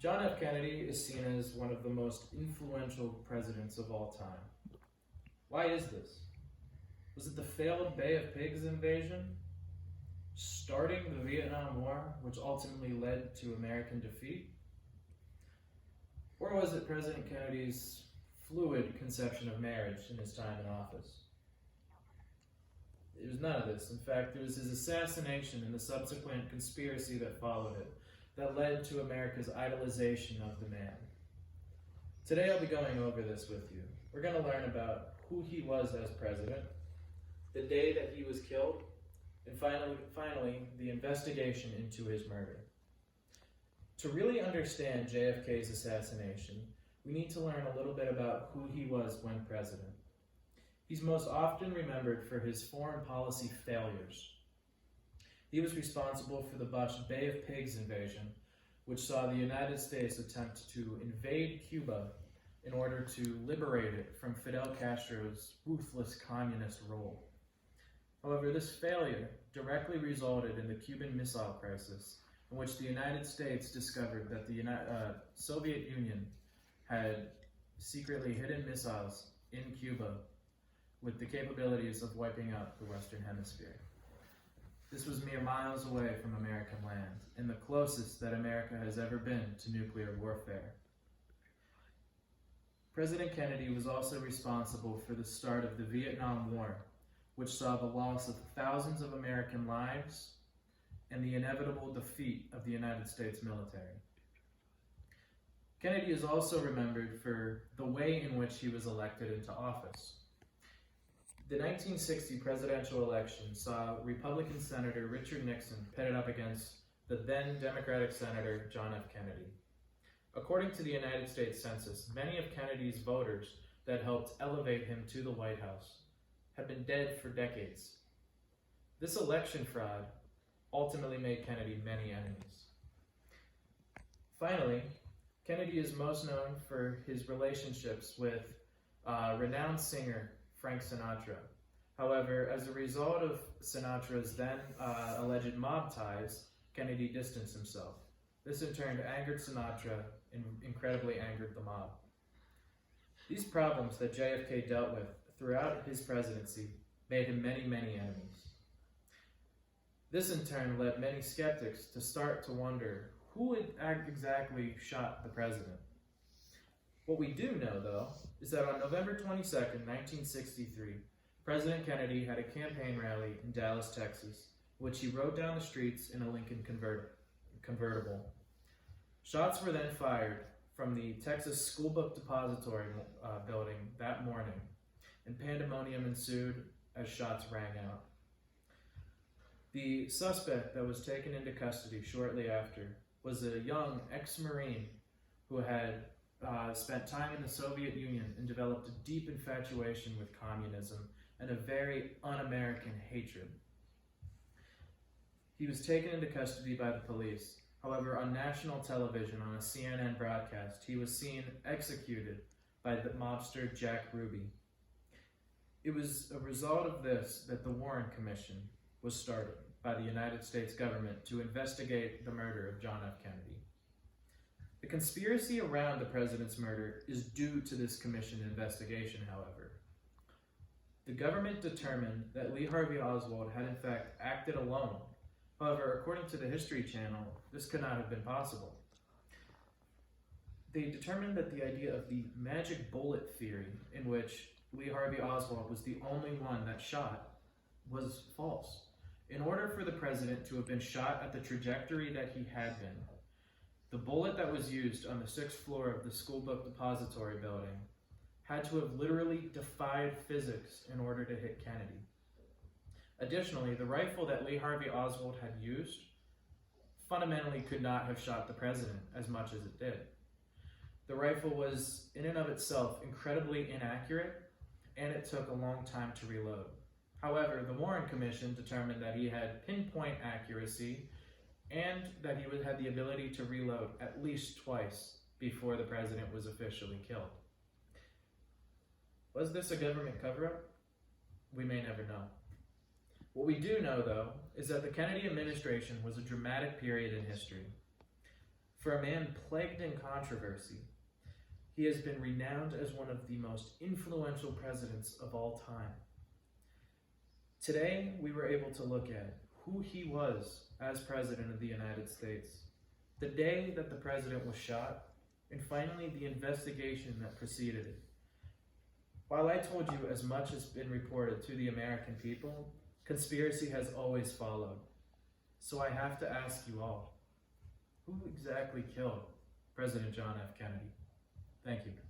John F. Kennedy is seen as one of the most influential presidents of all time. Why is this? Was it the failed Bay of Pigs invasion? Starting the Vietnam War, which ultimately led to American defeat? Or was it President Kennedy's fluid conception of marriage in his time in office? It was none of this. In fact, it was his assassination and the subsequent conspiracy that followed it that led to America's idolization of the man. Today I'll be going over this with you. We're going to learn about who he was as president, the day that he was killed, and finally, the investigation into his murder. To really understand JFK's assassination, we need to learn a little bit about who he was when president. He's most often remembered for his foreign policy failures. He was responsible for the botched Bay of Pigs invasion, which saw the United States attempt to invade Cuba in order to liberate it from Fidel Castro's ruthless communist rule. However, this failure directly resulted in the Cuban Missile Crisis, in which the United States discovered that the Soviet Union had secretly hidden missiles in Cuba with the capabilities of wiping out the Western Hemisphere. This was mere miles away from American land, and the closest that America has ever been to nuclear warfare. President Kennedy was also responsible for the start of the Vietnam War, which saw the loss of thousands of American lives and the inevitable defeat of the United States military. Kennedy is also remembered for the way in which he was elected into office. The 1960 presidential election saw Republican Senator Richard Nixon pitted up against the then Democratic Senator John F. Kennedy. According to the United States Census, many of Kennedy's voters that helped elevate him to the White House had been dead for decades. This election fraud ultimately made Kennedy many enemies. Finally, Kennedy is most known for his relationships with renowned singer Frank Sinatra. However, as a result of Sinatra's then alleged mob ties, Kennedy distanced himself. This in turn angered Sinatra and incredibly angered the mob. These problems that JFK dealt with throughout his presidency made him many, many enemies. This in turn led many skeptics to start to wonder who exactly shot the president. What we do know, though, is that on November 22nd, 1963, President Kennedy had a campaign rally in Dallas, Texas, which he rode down the streets in a Lincoln convertible. Shots were then fired from the Texas School Book Depository building that morning, and pandemonium ensued as shots rang out. The suspect that was taken into custody shortly after was a young ex-Marine who had spent time in the Soviet Union and developed a deep infatuation with communism and a very un-American hatred. He was taken into custody by the police. However, on national television, on a CNN broadcast, he was seen executed by the mobster Jack Ruby. It was a result of this that the Warren Commission was started by the United States government to investigate the murder of John F. Kennedy. The conspiracy around the president's murder is due to this commission investigation, however. The government determined that Lee Harvey Oswald had in fact acted alone. However, according to the History Channel, this could not have been possible. They determined that the idea of the magic bullet theory, in which Lee Harvey Oswald was the only one that shot, was false. In order for the president to have been shot at the trajectory that he had been, the bullet that was used on the 6th floor of the School Book Depository building had to have literally defied physics in order to hit Kennedy. Additionally, the rifle that Lee Harvey Oswald had used fundamentally could not have shot the president as much as it did. The rifle was, in and of itself, incredibly inaccurate, and it took a long time to reload. However, the Warren Commission determined that he had pinpoint accuracy and that he had the ability to reload at least twice before the president was officially killed. Was this a government cover-up? We may never know. What we do know, though, is that the Kennedy administration was a dramatic period in history. For a man plagued in controversy, he has been renowned as one of the most influential presidents of all time. Today, we were able to look at who he was as President of the United States, the day that the president was shot, and finally the investigation that preceded it. While I told you as much has been reported to the American people, conspiracy has always followed. So I have to ask you all, who exactly killed President John F. Kennedy? Thank you.